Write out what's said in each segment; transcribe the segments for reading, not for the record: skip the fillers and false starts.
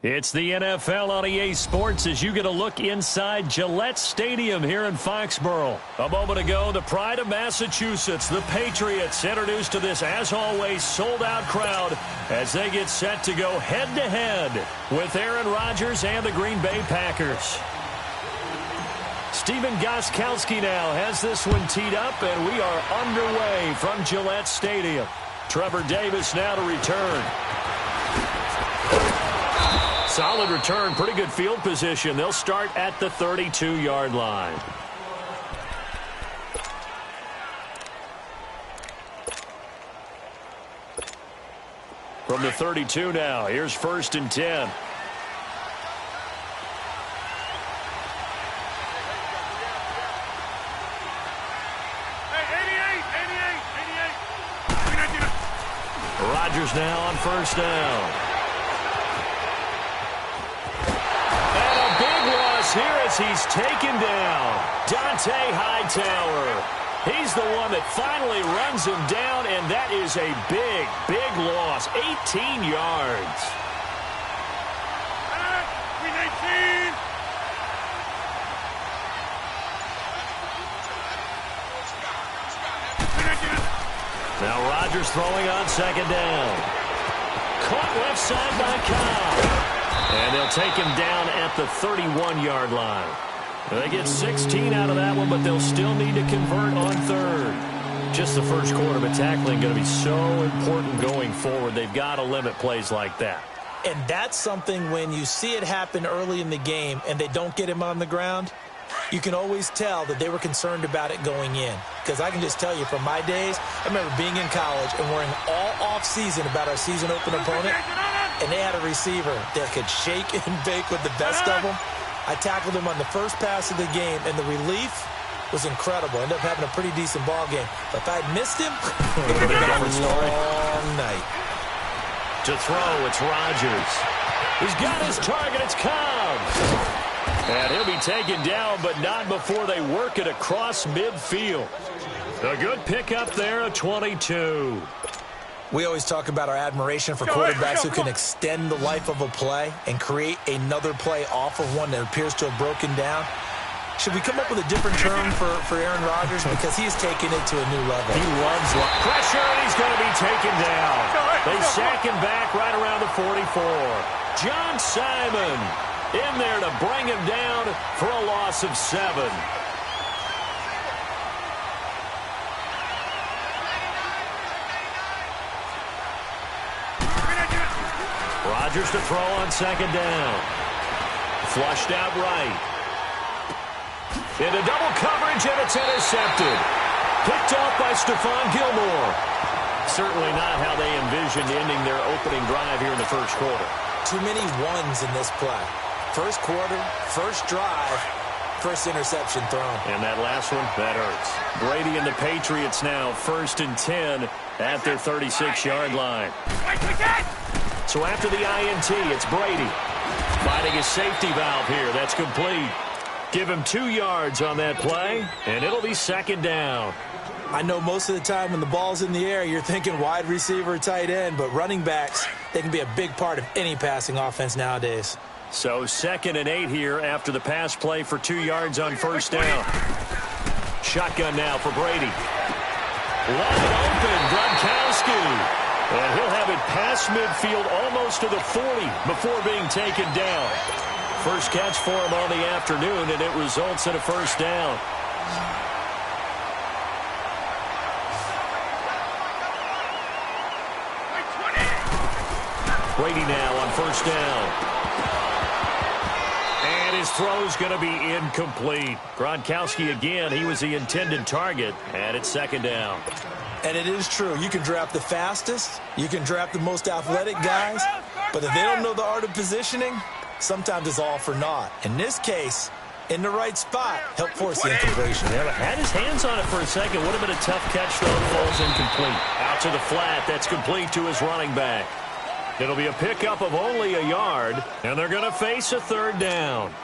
It's the NFL on EA Sports as you get a look inside Gillette Stadium here in Foxborough. A moment ago, the pride of Massachusetts, the Patriots, introduced to this, as always, sold-out crowd as they get set to go head-to-head with Aaron Rodgers and the Green Bay Packers. Stephen Gostkowski now has this one teed up, and we are underway from Gillette Stadium. Trevor Davis now to return. Solid return, pretty good field position. They'll start at the 32-yard line. From the 32 now, here's 1st and 10. Rodgers now on 1st down. Here as he's taken down. Dante Hightower. He's the one that finally runs him down, and that is a big, big loss. 18 yards. Now Rodgers throwing on 2nd down. Caught left side by Cobb. And they'll take him down at the 31-yard line. They get 16 out of that one, but they'll still need to convert on 3rd. Just the first quarter, but tackling going to be so important going forward. They've got to limit plays like that. And that's something when you see it happen early in the game and they don't get him on the ground, you can always tell that they were concerned about it going in. Because I can just tell you from my days, I remember being in college and worrying all off-season about our season open opponent. And they had a receiver that could shake and bake with the best of them. I tackled him on the first pass of the game, and the relief was incredible. Ended up having a pretty decent ball game. But if I'd missed him, it would have been a long night. To throw, it's Rodgers. He's got his target. It's Cobb. And he'll be taken down, but not before they work it across midfield. A good pickup there, a 22. We always talk about our admiration for quarterbacks who can extend the life of a play and create another play off of one that appears to have broken down. Should we come up with a different term for Aaron Rodgers? Because he is taking it to a new level. He loves pressure, and he's going to be taken down. They sack him back right around the 44. John Simon in there to bring him down for a loss of 7. Rodgers to throw on 2nd down. Flushed out right. Into double coverage, and it's intercepted. Picked off by Stephon Gilmore. Certainly not how they envisioned ending their opening drive here in the first quarter. Too many ones in this play. First quarter, first drive, first interception thrown. And that last one, that hurts. Brady and the Patriots now 1st and 10 at their 36-yard line. So after the INT, it's Brady finding his safety valve here. That's complete. Give him 2 yards on that play, and it'll be 2nd down. I know most of the time when the ball's in the air, you're thinking wide receiver, tight end, but running backs, they can be a big part of any passing offense nowadays. So 2nd and 8 here after the pass play for 2 yards on 1st down. Shotgun now for Brady. Wide open, Gronkowski. And he'll have it past midfield almost to the 40 before being taken down. First catch for him on the afternoon, and it results in a 1st down. Brady now on 1st down. And his throw's going to be incomplete. Gronkowski again, he was the intended target, and it's 2nd down. And it is true. You can draft the fastest. You can draft the most athletic guys. But if they don't know the art of positioning, sometimes it's all for naught. In this case, in the right spot, helped force the incompletion. Yeah, had his hands on it for a second. Would have been a tough catch, though. It falls incomplete. Out to the flat. That's complete to his running back. It'll be a pickup of only a yard, and they're going to face a 3rd down.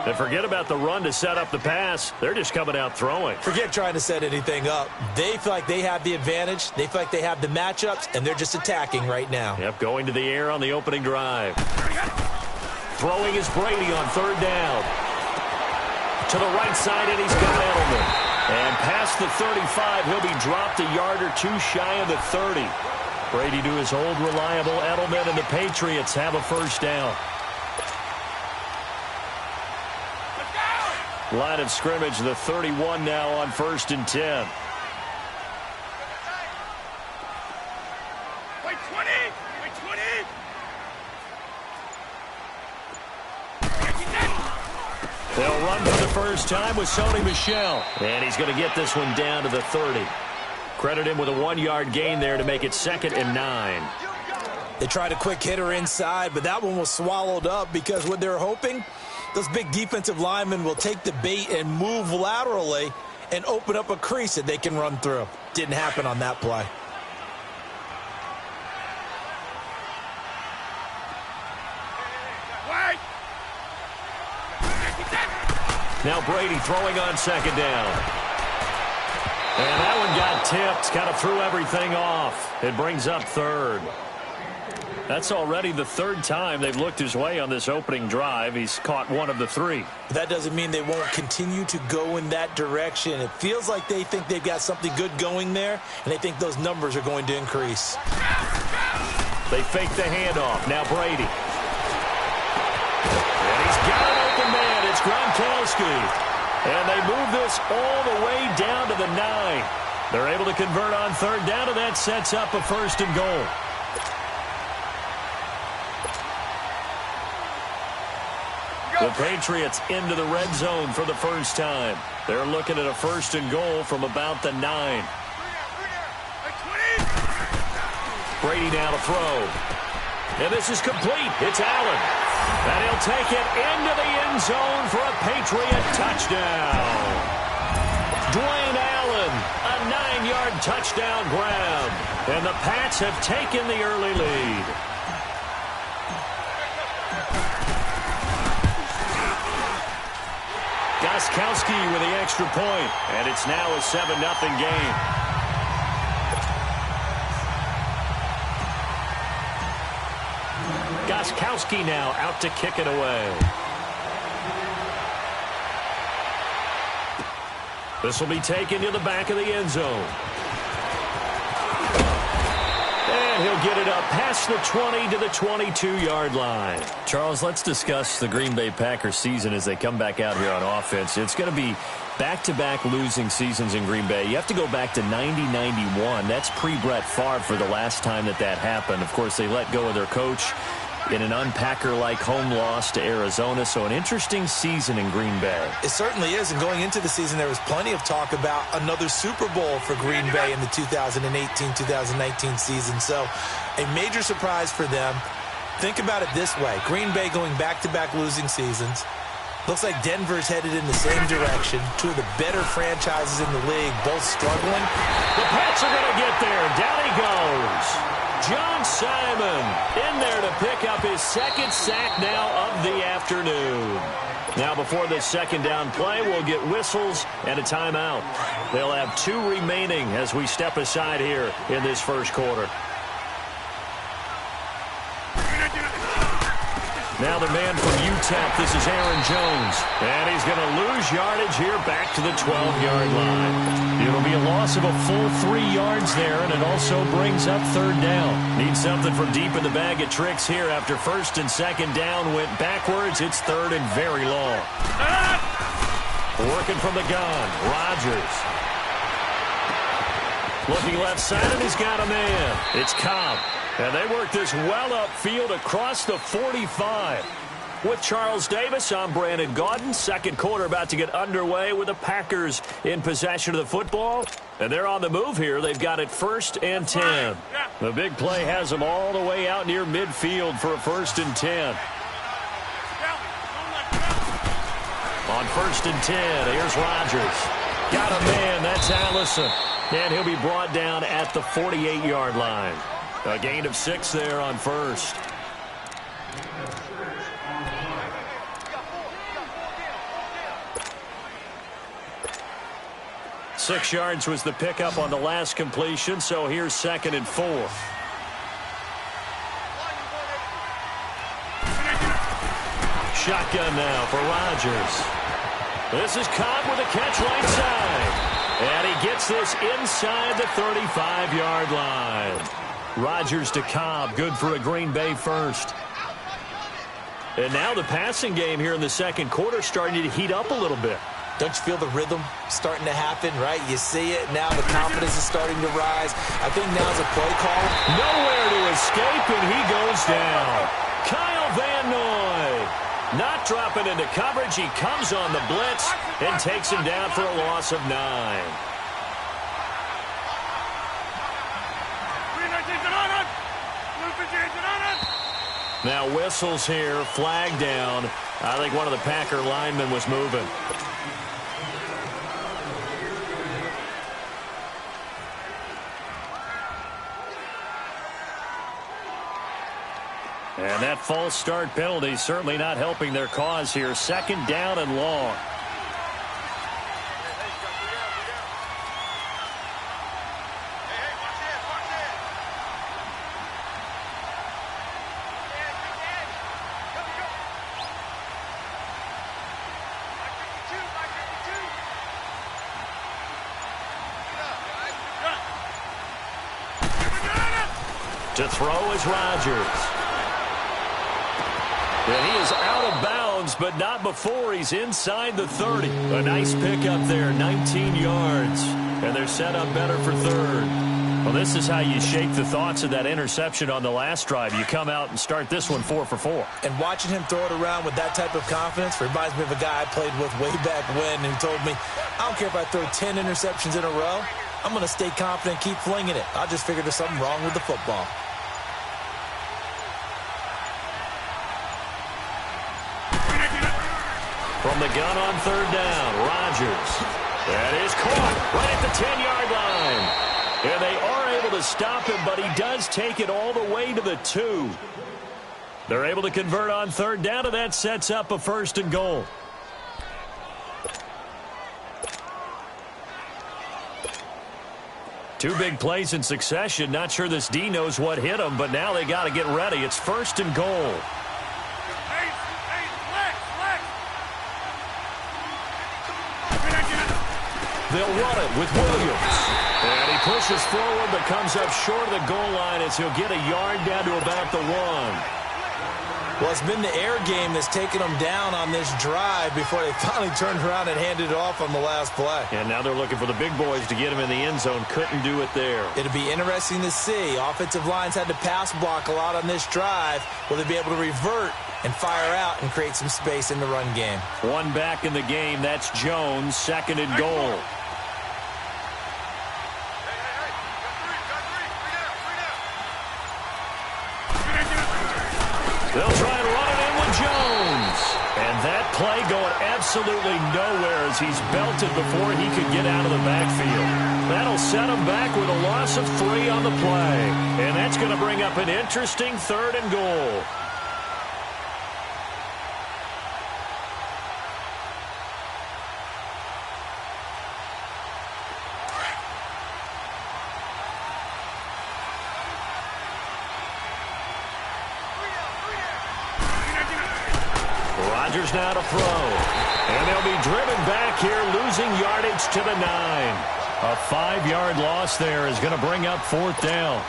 And forget about the run to set up the pass. They're just coming out throwing. Forget trying to set anything up. They feel like they have the advantage. They feel like they have the matchups, and they're just attacking right now. Yep, going to the air on the opening drive. Throwing is Brady on third down. To the right side, and he's got Edelman. And past the 35, he'll be dropped a yard or two shy of the 30. Brady to his old reliable Edelman, and the Patriots have a first down. Line of scrimmage, the 31 now on 1st and 10. They'll run for the first time with Sony Michel. And he's going to get this one down to the 30. Credit him with a 1-yard gain there to make it 2nd and 9. They tried a quick hitter inside, but that one was swallowed up because what they're hoping, those big defensive linemen will take the bait and move laterally and open up a crease that they can run through. Didn't happen on that play. Now Brady throwing on 2nd down. And that one got tipped, kind of threw everything off. It brings up 3rd. That's already the 3rd time they've looked his way on this opening drive. He's caught 1 of the 3. That doesn't mean they won't continue to go in that direction. It feels like they think they've got something good going there, and they think those numbers are going to increase. They fake the handoff. Now Brady. And he's got an open man. It's Gronkowski. And they move this all the way down to the 9. They're able to convert on 3rd down, and that sets up a 1st and goal. The Patriots into the red zone for the first time. They're looking at a 1st and goal from about the 9. Brady now to throw. And this is complete. It's Allen. And he'll take it into the end zone for a Patriot touchdown. Dwayne Allen, a 9-yard touchdown grab. And the Pats have taken the early lead. Gostkowski with the extra point, and it's now a 7-0 game. Gostkowski now out to kick it away. This will be taken to the back of the end zone. And he'll get it up past the 20 to the 22-yard line. Charles, let's discuss the Green Bay Packers season as they come back out here on offense. It's going to be back-to-back losing seasons in Green Bay. You have to go back to 90-91. That's pre-Brett Favre for the last time that happened. Of course, they let go of their coach in an unpacker-like home loss to Arizona. So an interesting season in Green Bay. It certainly is. And going into the season, there was plenty of talk about another Super Bowl for Green Bay in the 2018-2019 season. So a major surprise for them. Think about it this way. Green Bay going back-to-back losing seasons. Looks like Denver's headed in the same direction. Two of the better franchises in the league, both struggling. The Pats are going to get there. Down he goes. John Simon in there to pick up his 2nd sack now of the afternoon. Now before this 2nd down play, we'll get whistles and a timeout. They'll have 2 remaining as we step aside here in this first quarter. Now the man from UTEP, this is Aaron Jones. And he's going to lose yardage here back to the 12-yard line. It'll be a loss of a full 3 yards there, and it also brings up 3rd down. Needs something from deep in the bag of tricks here after 1st and 2nd down went backwards. It's 3rd and very long. Working from the gun, Rodgers. Looking left side, and he's got a man. It's Cobb. And they work this well upfield across the 45. With Charles Davis, I'm Brandon Gaudin. 2nd quarter about to get underway with the Packers in possession of the football. And they're on the move here. They've got it 1st and 10. The big play has them all the way out near midfield for a 1st and 10. On 1st and 10, here's Rodgers. Got a man, that's Allison. And he'll be brought down at the 48-yard line. A gain of 6 there on 1st. Six yards was the pickup on the last completion, so here's 2nd and 4. Shotgun now for Rodgers. This is Cobb with a catch right side. And he gets this inside the 35-yard line. Rodgers to Cobb, good for a Green Bay first. And now the passing game here in the second quarter starting to heat up a little bit. Don't you feel the rhythm starting to happen, right? You see it. Now the confidence is starting to rise. I think now's a play call. Nowhere to escape, and he goes down. Kyle Van Noy not dropping into coverage. He comes on the blitz and takes him down for a loss of 9. Now whistles here, flag down. I think one of the Packer linemen was moving. And that false start penalty certainly not helping their cause here. Second down and long. To throw is Rodgers. And he is out of bounds, but not before he's inside the 30. A nice pickup there, 19 yards. And they're set up better for third. Well, this is how you shake the thoughts of that interception on the last drive. You come out and start this one 4 for 4. And watching him throw it around with that type of confidence reminds me of a guy I played with way back when who told me, I don't care if I throw 10 interceptions in a row. I'm going to stay confident, keep flinging it. I just figured there's something wrong with the football. From the gun on third down, Rodgers. That is caught right at the 10-yard line. And they are able to stop him, but he does take it all the way to the 2. They're able to convert on third down, and that sets up a first and goal. Two big plays in succession. Not sure this D knows what hit him, but now they got to get ready. It's first and goal. They'll run it with Williams. And he pushes forward but comes up short of the goal line as he'll get a yard down to about the 1. Well, it's been the air game that's taken them down on this drive before they finally turned around and handed it off on the last play. And now they're looking for the big boys to get him in the end zone. Couldn't do it there. It'll be interesting to see. Offensive lines had to pass block a lot on this drive. Will they be able to revert and fire out and create some space in the run game? One back in the game. That's Jones. Second and goal. They'll try and run it in with Jones. And that play going absolutely nowhere as he's belted before he could get out of the backfield. That'll set him back with a loss of 3 on the play. And that's going to bring up an interesting third and goal. Rodgers now to throw. And they'll be driven back here, losing yardage to the 9. A 5-yard loss there is going to bring up fourth down.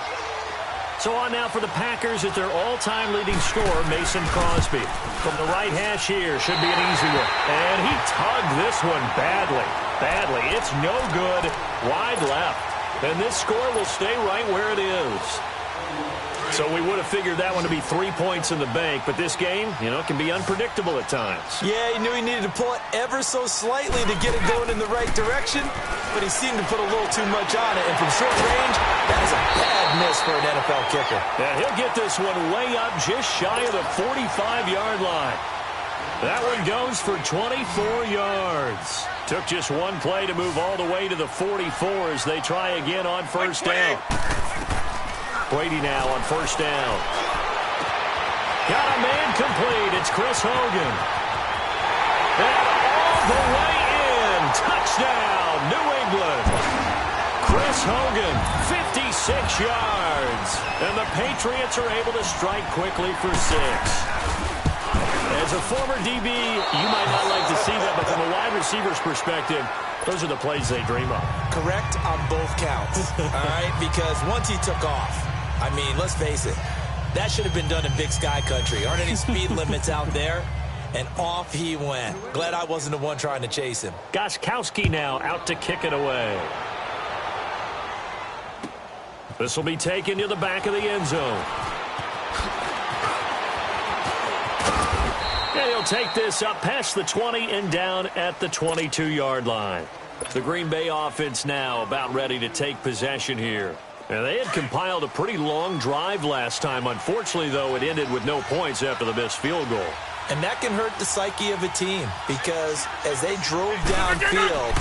So on now for the Packers at their all-time leading scorer, Mason Crosby. From the right hash here, should be an easy one. And he tugged this one badly. Badly. It's no good. Wide left. And this score will stay right where it is. So we would have figured that one to be 3 points in the bank, but this game, can be unpredictable at times. Yeah, he knew he needed to pull it ever so slightly to get it going in the right direction, but he seemed to put a little too much on it, and from short range, that is a bad miss for an NFL kicker. And he'll get this one way up just shy of the 45-yard line. That one goes for 24 yards. Took just one play to move all the way to the 44 as they try again on first down. Brady now on first down. Got a man complete. It's Chris Hogan. And all the way in. Touchdown, New England. Chris Hogan, 56 yards. And the Patriots are able to strike quickly for 6. As a former DB, you might not like to see that, but from a wide receiver's perspective, those are the plays they dream of. Correct on both counts, all right? Because once he took off, I mean, let's face it, that should have been done in Big Sky Country. Aren't any speed limits out there? And off he went. Glad I wasn't the one trying to chase him. Gostkowski now out to kick it away. This will be taken to the back of the end zone. And he'll take this up past the 20 and down at the 22-yard line. The Green Bay offense now about ready to take possession here. And they had compiled a pretty long drive last time. Unfortunately, though, it ended with no points after the missed field goal. And that can hurt the psyche of a team because as they drove downfield,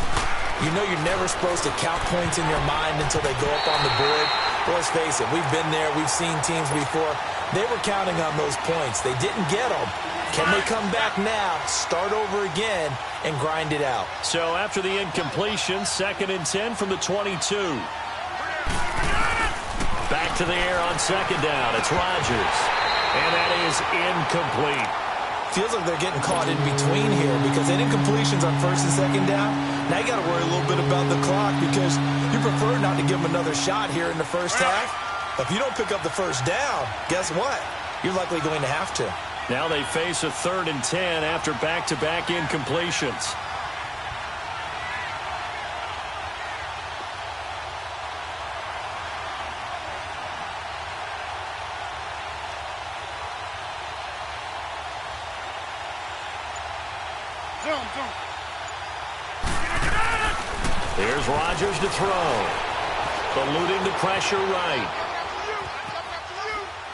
you know you're never supposed to count points in your mind until they go up on the board. But let's face it, we've been there. We've seen teams before. They were counting on those points. They didn't get them. Can they come back now, start over again, and grind it out? So after the incompletion, 2nd and 10 from the 22. Back to the air on 2nd down. It's Rodgers. And that is incomplete. Feels like they're getting caught in between here because they didn't completions on 1st and 2nd down. Now you got to worry a little bit about the clock because you prefer not to give them another shot here in the first half. If you don't pick up the first down, guess what? You're likely going to have to. Now they face a 3rd and 10 after back-to-back incompletions. Here's Rodgers to throw. Eluding the pressure right.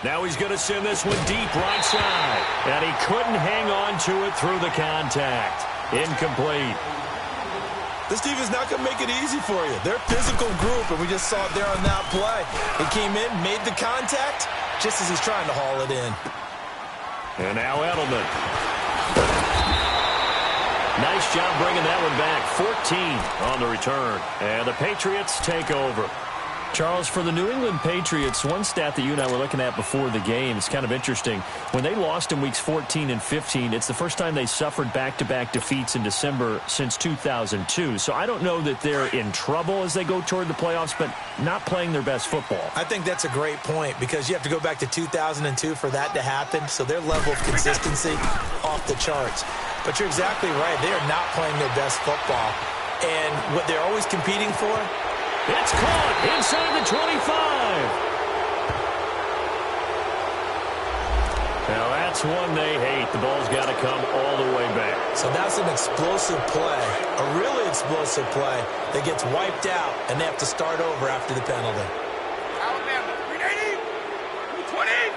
Now he's going to send this one deep right side. And he couldn't hang on to it through the contact. Incomplete. This team is not going to make it easy for you. They're a physical group, and we just saw it there on that play. He came in, made the contact, just as he's trying to haul it in. And now Edelman. Nice job bringing that one back. 14 on the return. And the Patriots take over. Charles, for the New England Patriots, one stat that you and I were looking at before the game is kind of interesting. When they lost in weeks 14 and 15, it's the first time they suffered back-to-back defeats in December since 2002. So I don't know that they're in trouble as they go toward the playoffs, but not playing their best football. I think that's a great point because you have to go back to 2002 for that to happen. So their level of consistency off the charts. But you're exactly right. They are not playing their best football. And what they're always competing for, it's caught inside the 25. Now that's one they hate. The ball's got to come all the way back. So that's an explosive play, a really explosive play that gets wiped out, and they have to start over after the penalty. Alabama, 380, 220,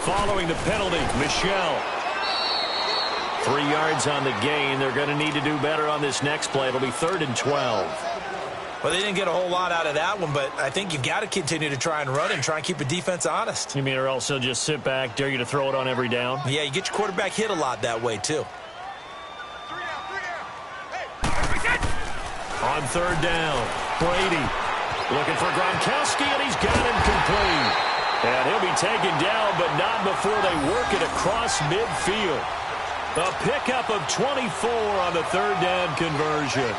Following the penalty, Michelle. 3 yards on the gain. They're going to need to do better on this next play. It'll be 3rd and 12. Well, they didn't get a whole lot out of that one, but I think you've got to continue to try and run and try and keep the defense honest. You mean or else they'll just sit back, dare you to throw it on every down? Yeah, you get your quarterback hit a lot that way, too. On 3rd down, Brady looking for Gronkowski, and he's got him complete. And he'll be taken down, but not before they work it across midfield. A pickup of 24 on the 3rd down conversion.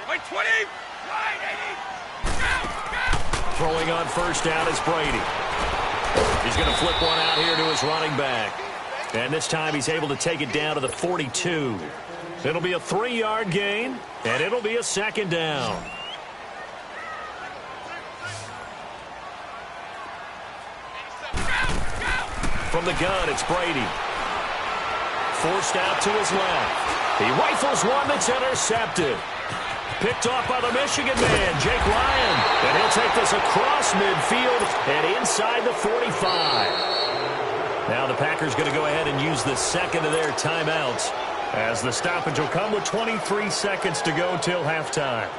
Wait, 20, right, 80, go. Throwing on 1st down is Brady. He's going to flip one out here to his running back. And this time he's able to take it down to the 42. It'll be a 3-yard gain, and it'll be a 2nd down. From the gun, it's Brady. Forced out to his left. He rifles one that's intercepted. Picked off by the Michigan man, Jake Ryan. And he'll take this across midfield and inside the 45. Now the Packers going to go ahead and use the second of their timeouts, as the stoppage will come with 23 seconds to go till halftime.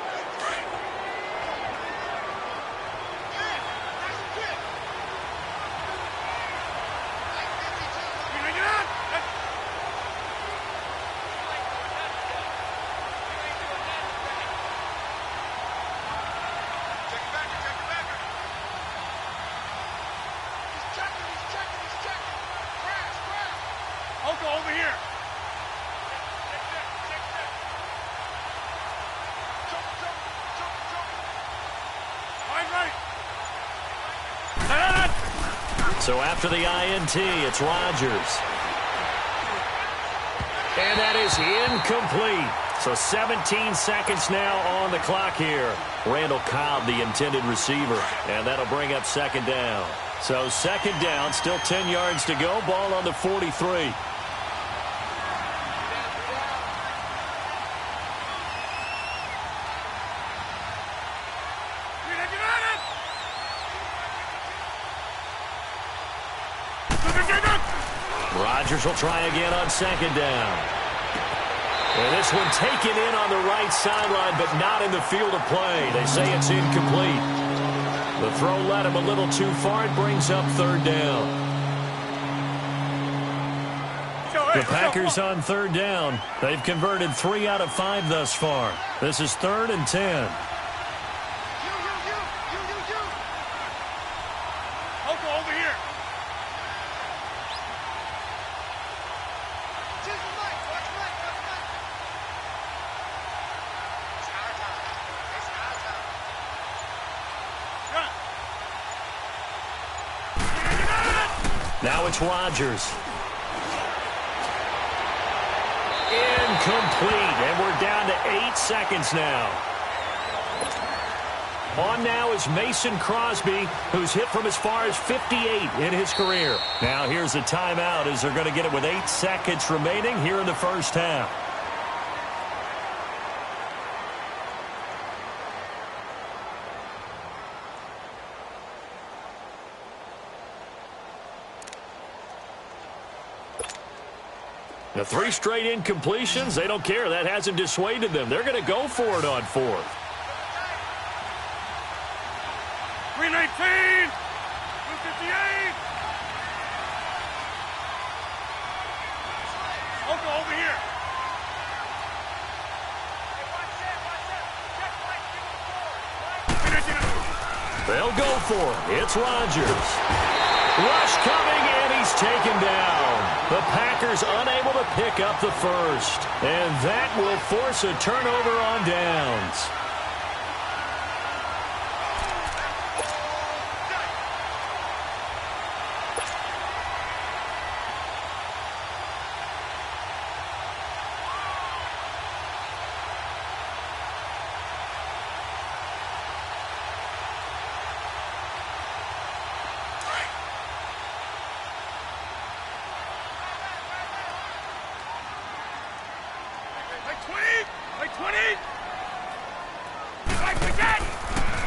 So after the INT, it's Rodgers. And that is incomplete. So 17 seconds now on the clock here. Randall Cobb, the intended receiver. And that'll bring up second down. So second down, still 10 yards to go. Ball on the 43. Rodgers will try again on second down. And this one taken in on the right sideline, but not in the field of play. They say it's incomplete. The throw led him a little too far. It brings up third down. The Packers on third down. They've converted 3 out of 5 thus far. This is 3rd and 10. Over here. Now it's Rodgers. Incomplete, and we're down to 8 seconds now. On now is Mason Crosby, who's hit from as far as 58 in his career. Now here's a timeout as they're going to get it with 8 seconds remaining here in the first half. The 3 straight incompletions, they don't care. That hasn't dissuaded them. They're going to go for it on 4th. 319! 258! Over here. They'll go for it. It's Rodgers. Rush coming, and he's taken down. The Packers unable to pick up the first. And that will force a turnover on downs.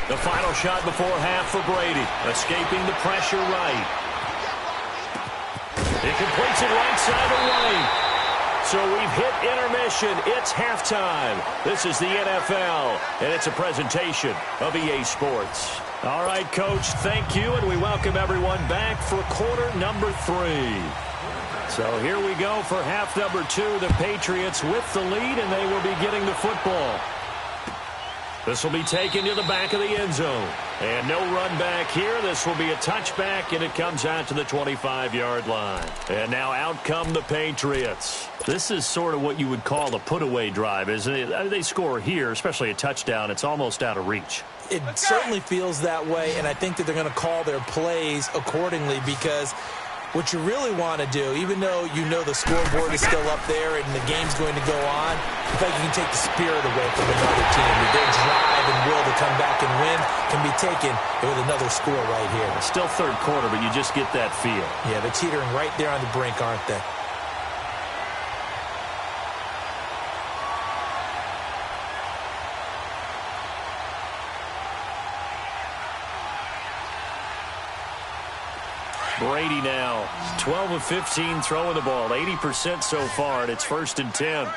The final shot before half for Brady. Escaping the pressure right. It completes it right side away. So we've hit intermission. It's halftime. This is the NFL, and it's a presentation of EA Sports. All right, Coach, thank you, and we welcome everyone back for quarter number 3. So here we go for half number 2. The Patriots with the lead, and they will be getting the football. This will be taken to the back of the end zone. And no run back here. This will be a touchback, and it comes out to the 25-yard line. And now out come the Patriots. This is sort of what you would call a put-away drive, isn't it? They score here, especially a touchdown. It's almost out of reach. It certainly feels that way, and I think that they're going to call their plays accordingly because what you really want to do, even though you know the scoreboard is still up there and the game's going to go on, I think you can take the spirit away from another team. Their drive and will to come back and win can be taken with another score right here. It's still third quarter, but you just get that feel. Yeah, they're teetering right there on the brink, aren't they? Brady now, 12 of 15 throwing the ball, 80% so far, and it's 1st and 10.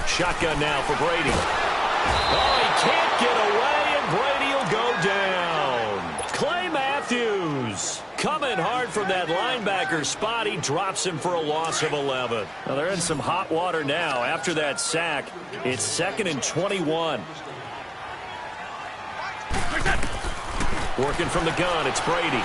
Shotgun now for Brady. Oh, he can't get away, and Brady will go down. Clay Matthews coming hard from that linebacker spot. He drops him for a loss of 11. Now they're in some hot water now. After that sack, it's 2nd and 21. Working from the gun, it's Brady.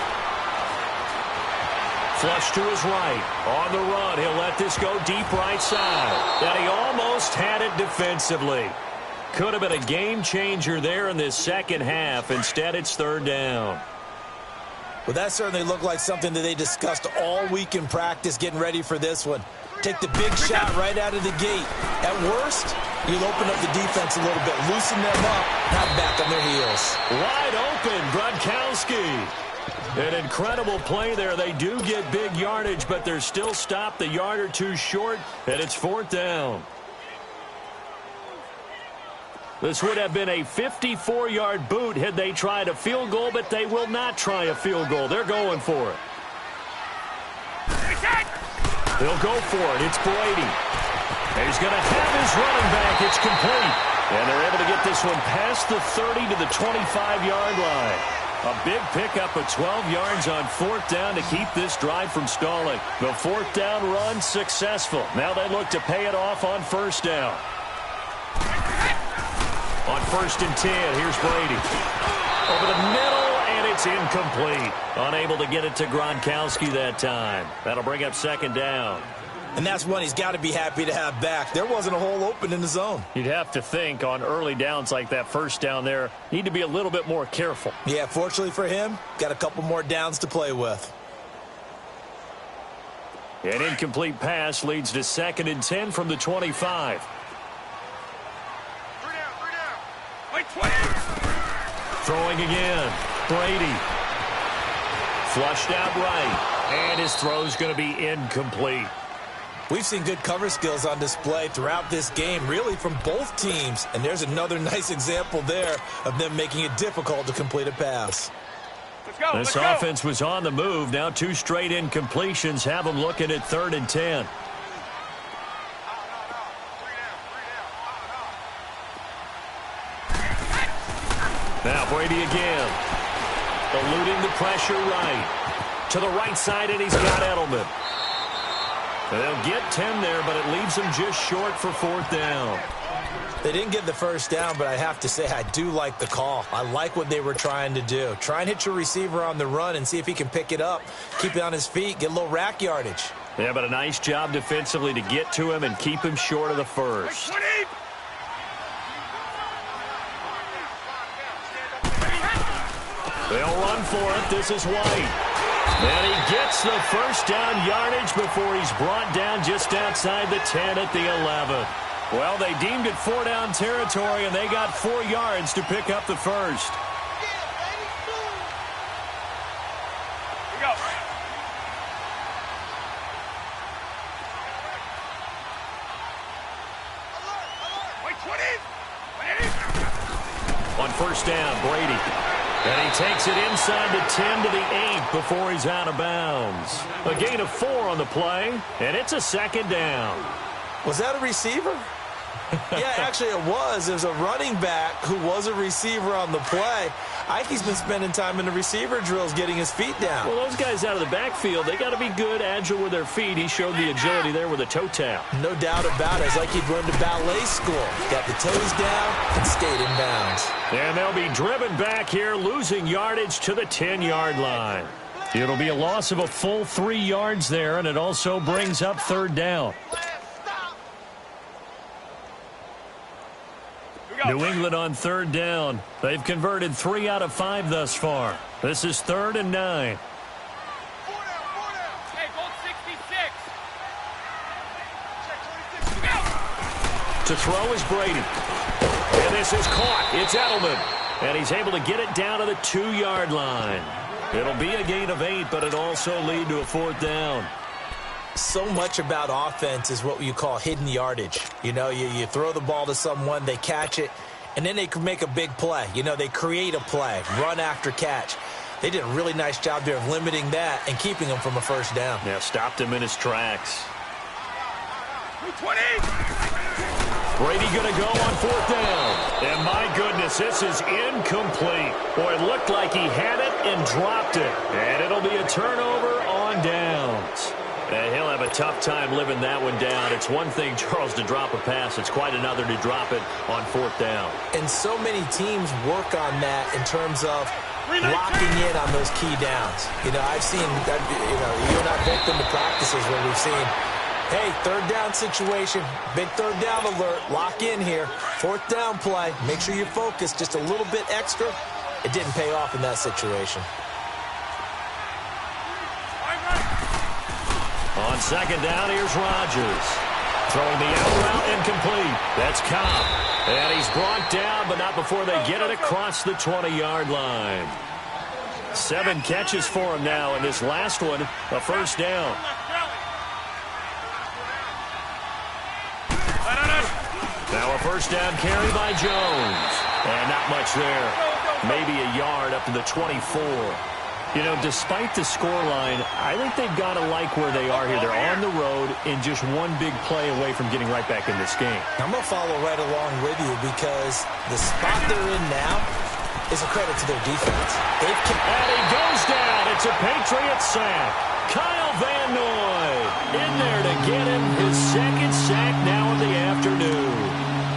Flush to his right. On the run, he'll let this go deep right side. And he almost had it defensively. Could have been a game changer there in this second half. Instead, it's 3rd down. Well, that certainly looked like something that they discussed all week in practice getting ready for this one. Take the big shot right out of the gate. At worst, you'll open up the defense a little bit, loosen them up, not back on their heels. Wide open, Gronkowski. An incredible play there. They do get big yardage, but they're still stopped a yard or two short, and it's 4th down. This would have been a 54-yard boot had they tried a field goal, but they will not try a field goal. They're going for it. They'll go for it. It's Brady. And he's going to have his running back. It's complete. And they're able to get this one past the 30 to the 25-yard line. A big pickup of 12 yards on 4th down to keep this drive from stalling. The 4th down run successful. Now they look to pay it off on 1st down. On 1st and 10, here's Brady. Over the middle, and it's incomplete. Unable to get it to Gronkowski that time. That'll bring up 2nd down. And that's one he's got to be happy to have back. There wasn't a hole open in the zone. You'd have to think on early downs like that 1st down there, need to be a little bit more careful. Yeah, fortunately for him, got a couple more downs to play with. An incomplete pass leads to 2nd and 10 from the 25. Throwing again. Brady. Flushed out right. And his throw's going to be incomplete. We've seen good cover skills on display throughout this game, really from both teams. And there's another nice example there of them making it difficult to complete a pass. This offense was on the move. Now 2 straight incompletions have them looking at 3rd and 10. Now Brady again. Eluding the pressure right. To the right side, and he's got Edelman. They'll get 10 there, but it leaves them just short for 4th down. They didn't get the 1st down, but I have to say I do like the call. I like what they were trying to do. Try and hit your receiver on the run and see if he can pick it up, keep it on his feet, get a little rack yardage. Yeah, but a nice job defensively to get to him and keep him short of the 1st. They'll run for it. This is White. And he gets the 1st down yardage before he's brought down just outside the 10 at the 11. Well, they deemed it 4 down territory, and they got 4 yards to pick up the 1st. Here we go. On 1st down, Brady. And he takes it inside the 10 to the 8 before he's out of bounds. A gain of 4 on the play, and it's a 2nd down. Was that a receiver? Yeah, actually it was. There's a running back who was a receiver on the play. Ike's been spending time in the receiver drills getting his feet down. Well, those guys out of the backfield, they got to be good, agile with their feet. He showed the agility there with a toe tap. No doubt about it. It's like he'd run to ballet school. Got the toes down and stayed in bounds. And they'll be driven back here, losing yardage to the 10-yard line. It'll be a loss of a full 3 yards there, and it also brings up 3rd down. New England on 3rd down. They've converted 3 out of 5 thus far. This is 3rd and 9. Hey, goal 66. To throw is Brady. And this is caught. It's Edelman. And he's able to get it down to the 2-yard line. It'll be a gain of 8, but it also lead to a 4th down. So much about offense is what you call hidden yardage. You know, you throw the ball to someone, they catch it, and then they can make a big play. You know, they create a play, run after catch. They did a really nice job there of limiting that and keeping him from a 1st down. Yeah, stopped him in his tracks. 20. Brady going to go on 4th down. And my goodness, this is incomplete. Boy, it looked like he had it and dropped it. And it'll be a turnover on downs. And he'll have a tough time living that one down. It's one thing, Charles, to drop a pass. It's quite another to drop it on 4th down. And so many teams work on that in terms of locking in on those key downs. You know, I've seen, you're not victim to practices where we've seen, hey, 3rd down situation, big 3rd down alert, lock in here, 4th down play, make sure you're focused just a little bit extra. It didn't pay off in that situation. On second down, here's Rodgers. Throwing the out route incomplete. That's Cobb. And he's brought down, but not before they get it across the 20-yard line. 7 catches for him now, and this last one, a first down. Now a first down carry by Jones. And not much there. Maybe a yard up to the 24. You know, despite the scoreline, I think they've got to like where they are here. They're on the road and just one big play away from getting right back in this game. I'm going to follow right along with you because the spot they're in now is a credit to their defense. And he goes down. It's a Patriots sack. Kyle Van Noy in there to get him his second sack now in the afternoon.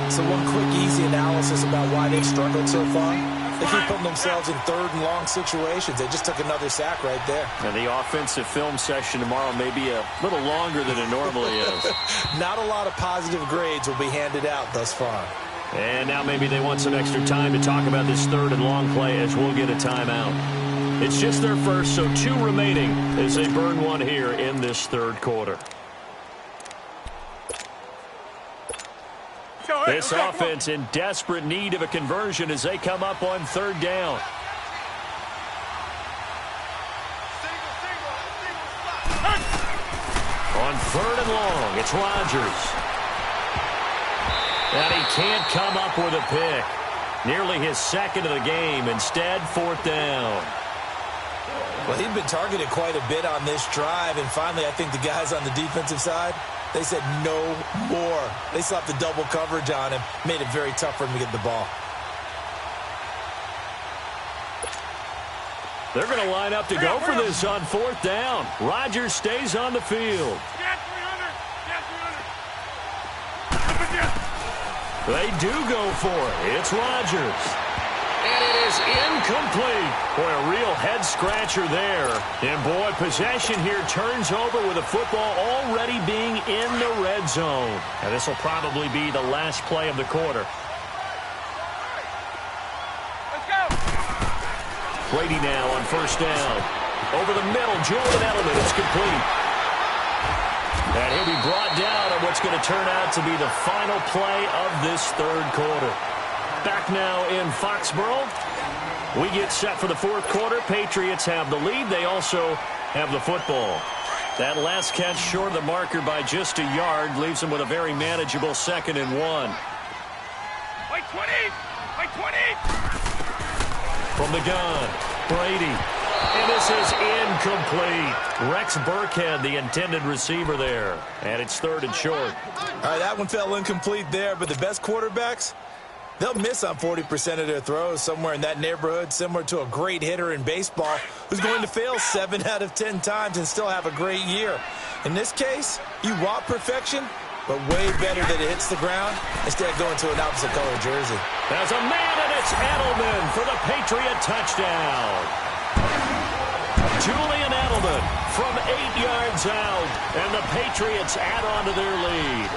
So one quick, easy analysis about why they've struggled so far. They keep putting themselves in third and long situations. They just took another sack right there. And the offensive film session tomorrow may be a little longer than it normally is. Not a lot of positive grades will be handed out thus far. And now maybe they want some extra time to talk about this third and long play as we'll get a timeout. It's just their first, so 2 remaining as they burn one here in this third quarter. This offense in desperate need of a conversion as they come up on third down. On third and long, it's Rodgers. And he can't come up with a pick. Nearly his second of the game. Instead, fourth down. Well, he'd been targeted quite a bit on this drive, and finally I think the guys on the defensive side, they said no more. They slapped the double coverage on him, made it very tough for him to get the ball. They're going to line up to go for this on fourth down. Rodgers stays on the field. They do go for it. It's Rodgers. And it is incomplete. Boy, a real head-scratcher there. And, boy, possession here turns over with the football already being in the red zone. And this will probably be the last play of the quarter. Let's go. Brady now on first down. Over the middle, Julian Edelman. It's complete. And he'll be brought down on what's going to turn out to be the final play of this third quarter. Back now in Foxborough. We get set for the fourth quarter. Patriots have the lead. They also have the football. That last catch short of the marker by just a yard leaves them with a very manageable 2nd and 1. Wait 20. Wait 20. From the gun, Brady. And this is incomplete. Rex Burkhead, the intended receiver there. And it's 3rd and short. All right, that one fell incomplete there, but the best quarterbacks, they'll miss on 40% of their throws, somewhere in that neighborhood, similar to a great hitter in baseball who's going to fail 7 out of 10 times and still have a great year. In this case, you want perfection, but way better that it hits the ground instead of going to an opposite color jersey. There's a man, and it's Edelman for the Patriot touchdown. Julian Edelman from 8 yards out, and the Patriots add on to their lead.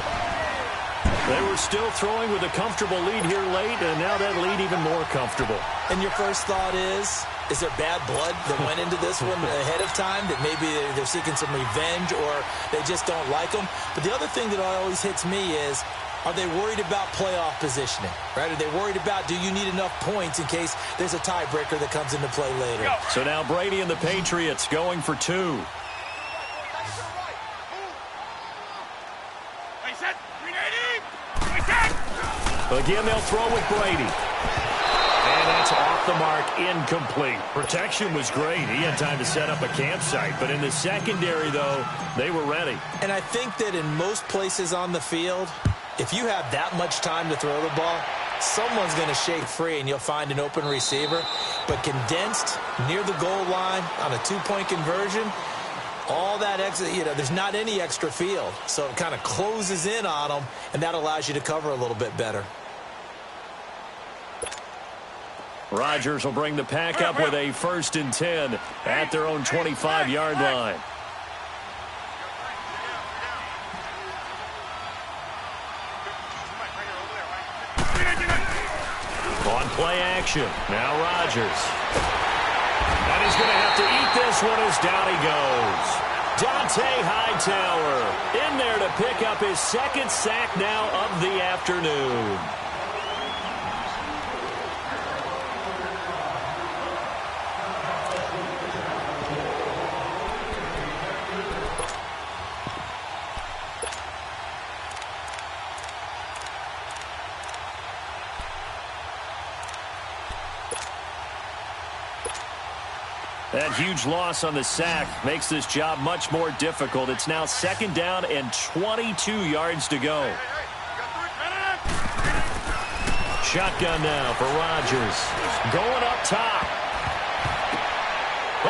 They were still throwing with a comfortable lead here late, and now that lead even more comfortable. And your first thought is there bad blood that went into this one ahead of time, that maybe they're seeking some revenge or they just don't like them? But the other thing that always hits me is, are they worried about playoff positioning, right? Are they worried about, do you need enough points in case there's a tiebreaker that comes into play later? So now Brady and the Patriots going for 2. Again, they'll throw with Brady. And that's off the mark, incomplete. Protection was great. He had time to set up a campsite. But in the secondary, though, they were ready. And I think that in most places on the field, if you have that much time to throw the ball, someone's going to shake free and you'll find an open receiver. But condensed near the goal line on a 2-point conversion, all that extra, there's not any extra field. So it kind of closes in on them, and that allows you to cover a little bit better. Rodgers will bring the pack up with a 1st and 10 at their own 25-yard line. On play action, now Rodgers. And he's going to have to eat this one as down he goes. Hightower in there to pick up his second sack now of the afternoon. That huge loss on the sack makes this job much more difficult. It's now second down and 22 yards to go. Shotgun now for Rodgers. Going up top.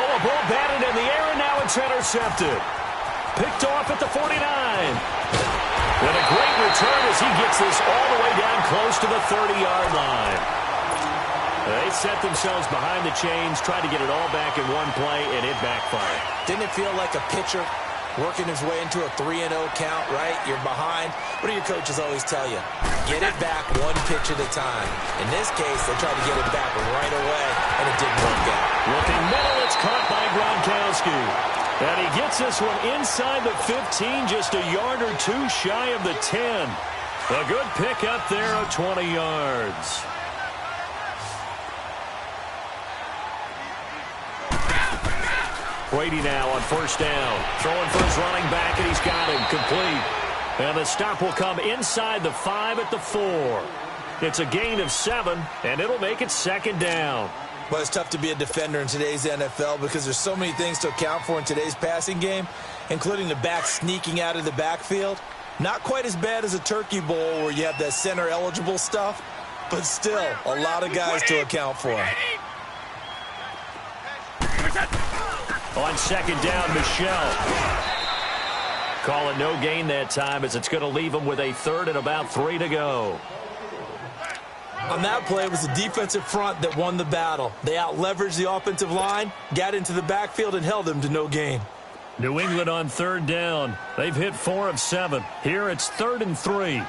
Oh, a ball batted in the air, and now it's intercepted. Picked off at the 49. And a great return as he gets this all the way down close to the 30-yard line. They set themselves behind the chains, tried to get it all back in one play, and it backfired. Didn't it feel like a pitcher working his way into a 3-0 count, right? You're behind. What do your coaches always tell you? Get it back one pitch at a time. In this case, they tried to get it back right away, and it didn't work out. Looking middle, it's caught by Gronkowski. And he gets this one inside the 15, just a yard or two shy of the 10. A good pick up there of 20 yards. Brady now on first down. Throwing for his running back, and he's got him complete. And the stop will come inside the 5 at the 4. It's a gain of 7, and it'll make it second down. Well, it's tough to be a defender in today's NFL because there's so many things to account for in today's passing game, including the back sneaking out of the backfield. Not quite as bad as a turkey bowl where you have that center-eligible stuff, but still a lot of guys to account for. On second down, Michel. Call it no gain that time as it's going to leave him with a third and about 3 to go. On that play, it was the defensive front that won the battle. They out-leveraged the offensive line, got into the backfield, and held them to no gain. New England on third down. They've hit 4 of 7. Here it's 3rd and 3.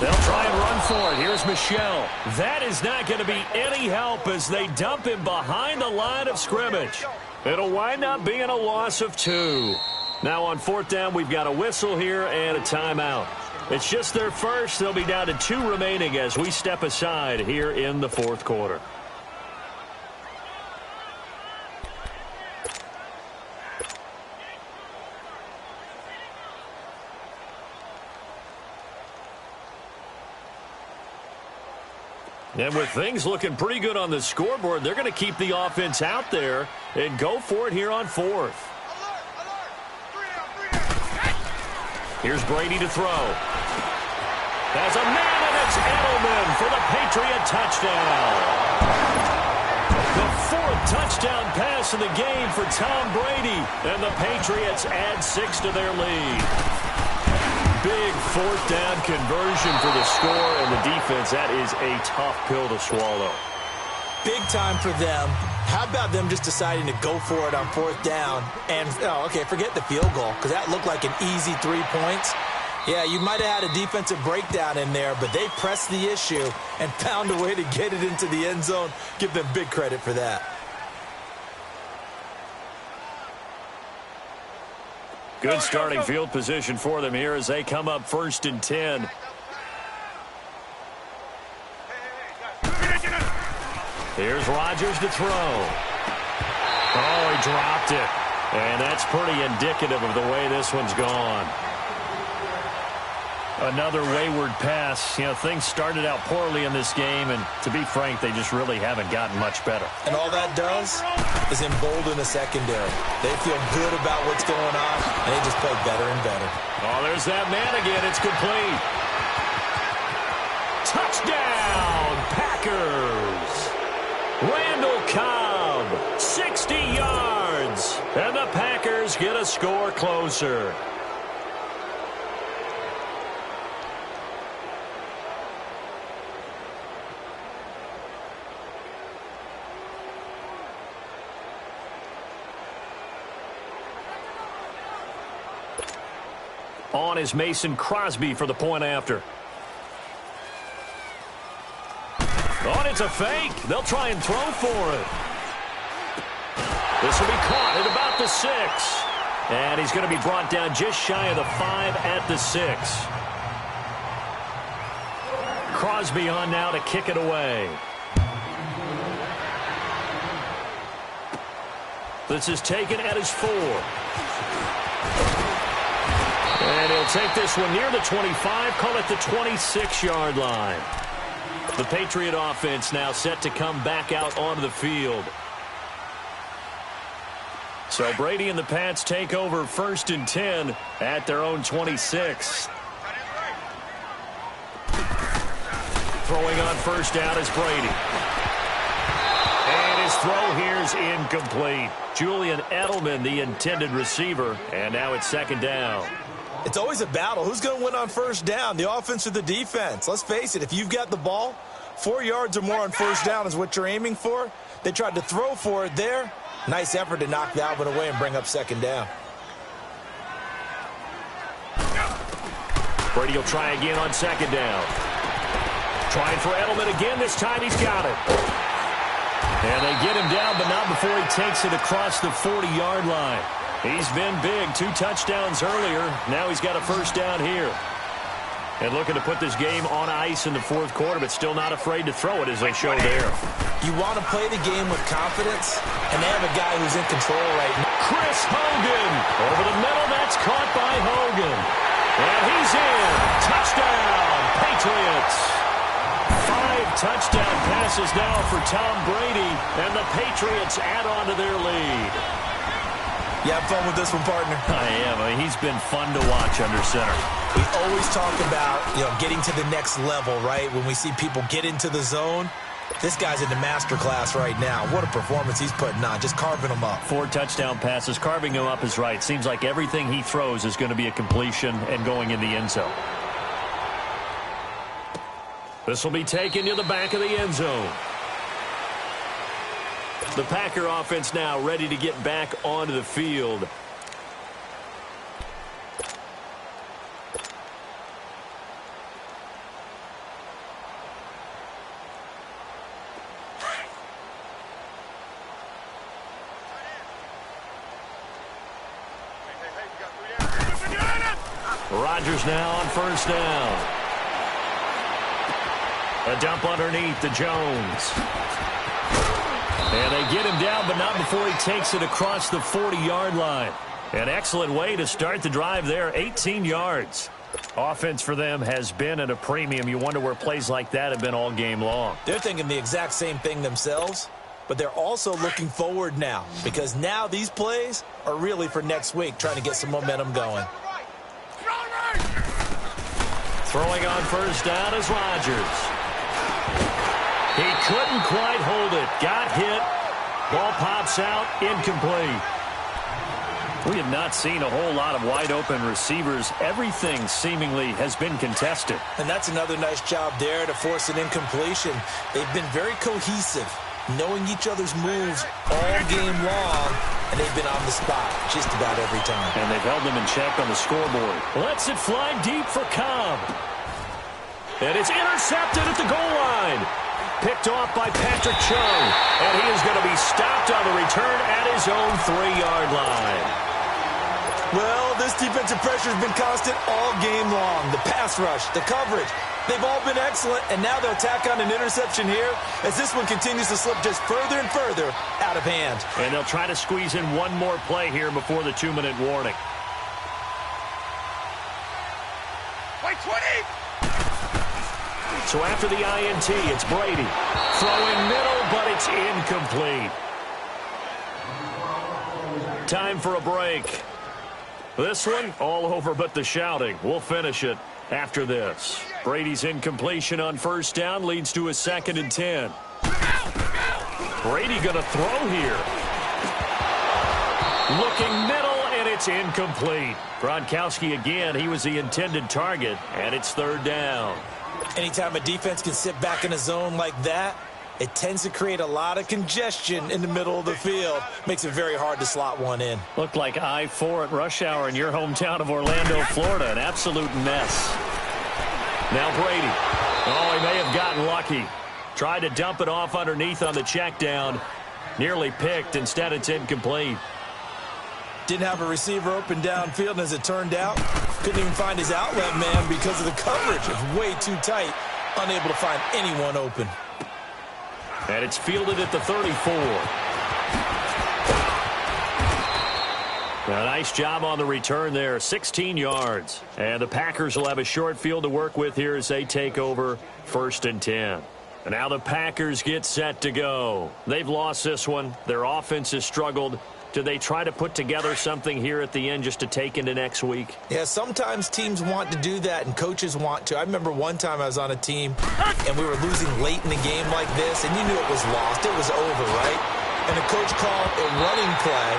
They'll try and run for it. Here's Michel. That is not going to be any help as they dump him behind the line of scrimmage. It'll wind up being a loss of 2. Now on 4th down, we've got a whistle here and a timeout. It's just their first. They'll be down to 2 remaining as we step aside here in the 4th quarter. And with things looking pretty good on the scoreboard, they're going to keep the offense out there and go for it here on 4th. Here's Brady to throw. There's a man, and it's Edelman for the Patriot touchdown. The 4th touchdown pass of the game for Tom Brady, and the Patriots add 6 to their lead. Big 4th down conversion for the score, and the defense, that is a tough pill to swallow. Big time for them. How about them just deciding to go for it on 4th down? And, okay, forget the field goal, because that looked like an easy 3 points. Yeah, you might have had a defensive breakdown in there, but they pressed the issue and found a way to get it into the end zone. Give them big credit for that. Good starting field position for them here as they come up 1st and 10. Here's Rodgers to throw. Oh, he dropped it. And that's pretty indicative of the way this one's gone. Another wayward pass. You know, things started out poorly in this game, and to be frank, they just really haven't gotten much better. And all that does is embolden the secondary. They feel good about what's going on, and they just play better and better. Oh, there's that man again. It's complete. Touchdown, Packers. Randall Cobb, 60 yards. And the Packers get a score closer. On is Mason Crosby for the point after. Oh, and it's a fake. They'll try and throw for it. This will be caught at about the 6. And he's going to be brought down just shy of the 5 at the 6. Crosby on now to kick it away. This is taken at his 4. And he'll take this one near the 25, call it the 26-yard line. The Patriot offense now set to come back out onto the field. So Brady and the Pats take over 1st and 10 at their own 26. Throwing on first down is Brady. And his throw here is incomplete. Julian Edelman, the intended receiver, and now it's 2nd down. It's always a battle. Who's going to win on first down, the offense or the defense? Let's face it, if you've got the ball, 4 yards or more on first down is what you're aiming for. They tried to throw for it there. Nice effort to knock that one away and bring up 2nd down. Brady will try again on 2nd down. Trying for Edelman again. This time he's got it. And they get him down, but not before he takes it across the 40-yard line. He's been big. 2 touchdowns earlier. Now he's got a first down here. And looking to put this game on ice in the 4th quarter, but still not afraid to throw it as they show there. You want to play the game with confidence, and they have a guy who's in control right now. Chris Hogan over the middle. That's caught by Hogan. And he's in. Touchdown, Patriots. 5 touchdown passes now for Tom Brady, and the Patriots add on to their lead. You have fun with this one, partner? I am. I mean, he's been fun to watch under center. We always talk about, getting to the next level, right? When we see people get into the zone, this guy's in the master class right now. What a performance he's putting on, just carving them up. 4 touchdown passes. Carving him up is right. Seems like everything he throws is going to be a completion and going in the end zone. This will be taken to the back of the end zone. The Packer offense now ready to get back onto the field. Rodgers now on first down. A dump underneath to Jones. And they get him down, but not before he takes it across the 40-yard line. An excellent way to start the drive there, 18 yards. Offense for them has been at a premium. You wonder where plays like that have been all game long. They're thinking the exact same thing themselves, but they're also looking forward now, because now these plays are really for next week, trying to get some momentum going. Throwing on first down is Rodgers. He couldn't quite hold it. Got hit. Ball pops out. Incomplete. We have not seen a whole lot of wide-open receivers. Everything seemingly has been contested. And that's another nice job there to force an incompletion. They've been very cohesive, knowing each other's moves all game long, and they've been on the spot just about every time. And they've held them in check on the scoreboard. Lets it fly deep for Cobb. And it's intercepted at the goal line. Picked off by Patrick Chung. And he is going to be stopped on the return at his own 3-yard line. Well, this defensive pressure has been constant all game long. The pass rush, the coverage, they've all been excellent. And now they'll tack on an interception here as this one continues to slip just further and further out of hand. And they'll try to squeeze in one more play here before the 2-minute warning. Wait, 20! So after the INT, it's Brady. Throwing middle, but it's incomplete. Time for a break. This one, all over but the shouting. We'll finish it after this. Brady's incompletion on first down leads to a 2nd and 10. Brady going to throw here. Looking middle, and it's incomplete. Gronkowski again, he was the intended target, and it's 3rd down. Anytime a defense can sit back in a zone like that, it tends to create a lot of congestion in the middle of the field. Makes it very hard to slot one in. Looked like I-4 at rush hour in your hometown of Orlando, Florida. An absolute mess. Now Brady. Oh, he may have gotten lucky. Tried to dump it off underneath on the check down. Nearly picked. Instead, it's incomplete. Didn't have a receiver open downfield, and as it turned out, couldn't even find his outlet man because of the coverage. It's way too tight. Unable to find anyone open. And it's fielded at the 34. A nice job on the return there, 16 yards. And the Packers will have a short field to work with here as they take over 1st and 10. And now the Packers get set to go. They've lost this one. Their offense has struggled. Do they try to put together something here at the end just to take into next week? Yeah, sometimes teams want to do that and coaches want to. I remember one time I was on a team and we were losing late in the game like this, and you knew it was lost. It was over, right? And the coach called a running play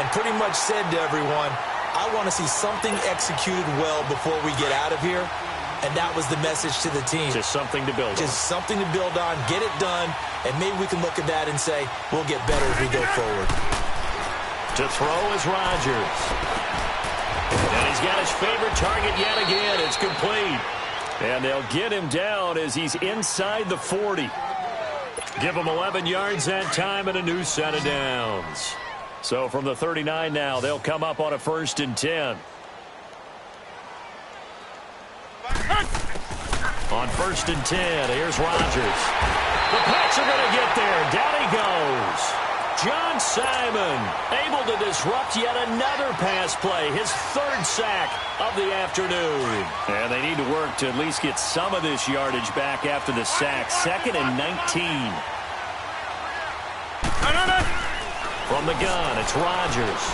and pretty much said to everyone, I want to see something executed well before we get out of here. And that was the message to the team. Just something to build on. Just something to build on, get it done, and maybe we can look at that and say, we'll get better as we go forward. To throw is Rodgers. And he's got his favorite target yet again. It's complete. And they'll get him down as he's inside the 40. Give him 11 yards that time and a new set of downs. So from the 39 now, they'll come up on a 1st and 10. On 1st and 10, here's Rodgers. The Pats are going to get there. Down he goes. John Simon able to disrupt yet another pass play. His 3rd sack of the afternoon. And they need to work to at least get some of this yardage back after the sack. 2nd and 19. From the gun, it's Rodgers.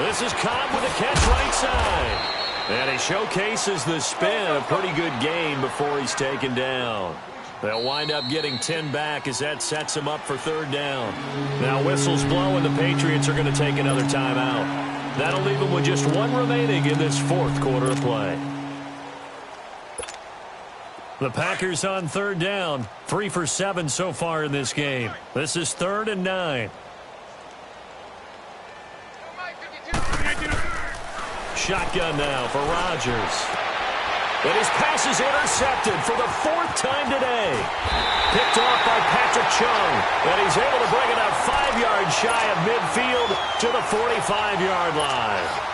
This is Cobb with a catch right side. And he showcases the spin. A pretty good gain before he's taken down. They'll wind up getting 10 back as that sets him up for 3rd down. Now whistles blow and the Patriots are going to take another timeout. That'll leave them with just 1 remaining in this 4th quarter of play. The Packers on 3rd down. 3 for 7 so far in this game. This is 3rd and 9. Shotgun now for Rodgers. But his pass is intercepted for the 4th time today. Picked off by Patrick Chung. And he's able to bring it up 5 yards shy of midfield to the 45-yard line.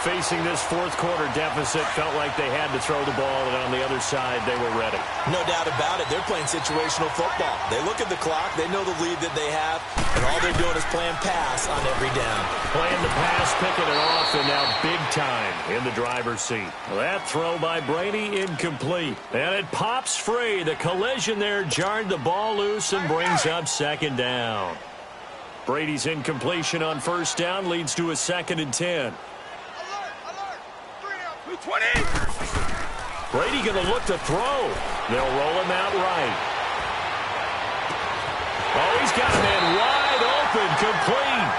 Facing this 4th quarter deficit, felt like they had to throw the ball, and on the other side, they were ready. No doubt about it. They're playing situational football. They look at the clock. They know the lead that they have, and all they're doing is playing pass on every down. Playing the pass, picking it off, and now big time in the driver's seat. That throw by Brady incomplete. And it pops free. The collision there jarred the ball loose and brings up 2nd down. Brady's incompletion on 1st down leads to a 2nd and 10. 20. Brady going to look to throw. They'll roll him out right. Oh, he's got a man wide open, complete.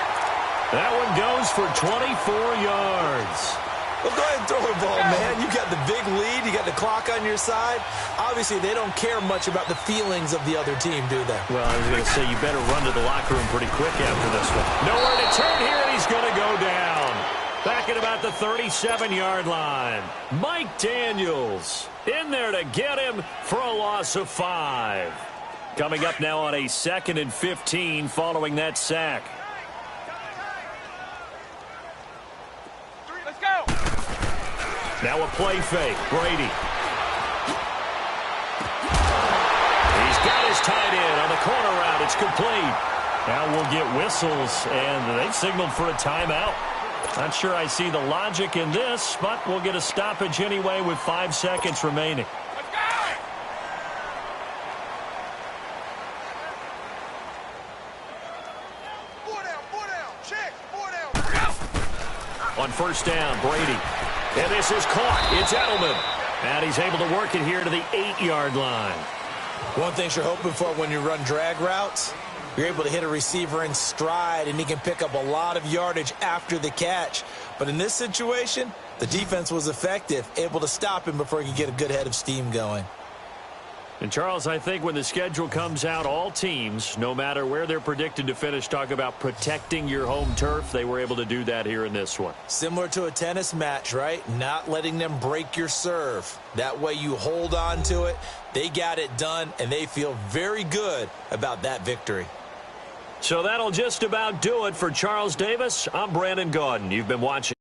That one goes for 24 yards. Well, go ahead and throw the ball, man. You got the big lead. You got the clock on your side. Obviously, they don't care much about the feelings of the other team, do they? Well, I was going to say, you better run to the locker room pretty quick after this one. Nowhere to turn here, and he's going to go down. Back at about the 37-yard line. Mike Daniels in there to get him for a loss of 5. Coming up now on a 2nd and 15 following that sack. Let's go. Now a play fake. Brady. He's got his tight end on the corner route. It's complete. Now we'll get whistles, and they've signaled for a timeout. Not sure I see the logic in this, but we'll get a stoppage anyway with 5 seconds remaining. Let's go. Four down. Check. 4 down. On 1st down, Brady. And this is caught. It's Edelman. And he's able to work it here to the 8-yard line. One thing you're hoping for when you run drag routes, you're able to hit a receiver in stride, and he can pick up a lot of yardage after the catch. But in this situation, the defense was effective, able to stop him before he could get a good head of steam going. And, Charles, I think when the schedule comes out, all teams, no matter where they're predicted to finish, talk about protecting your home turf. They were able to do that here in this one. Similar to a tennis match, right? Not letting them break your serve. That way you hold on to it. They got it done, and they feel very good about that victory. So that'll just about do it for Charles Davis. I'm Brandon Gaudin. You've been watching.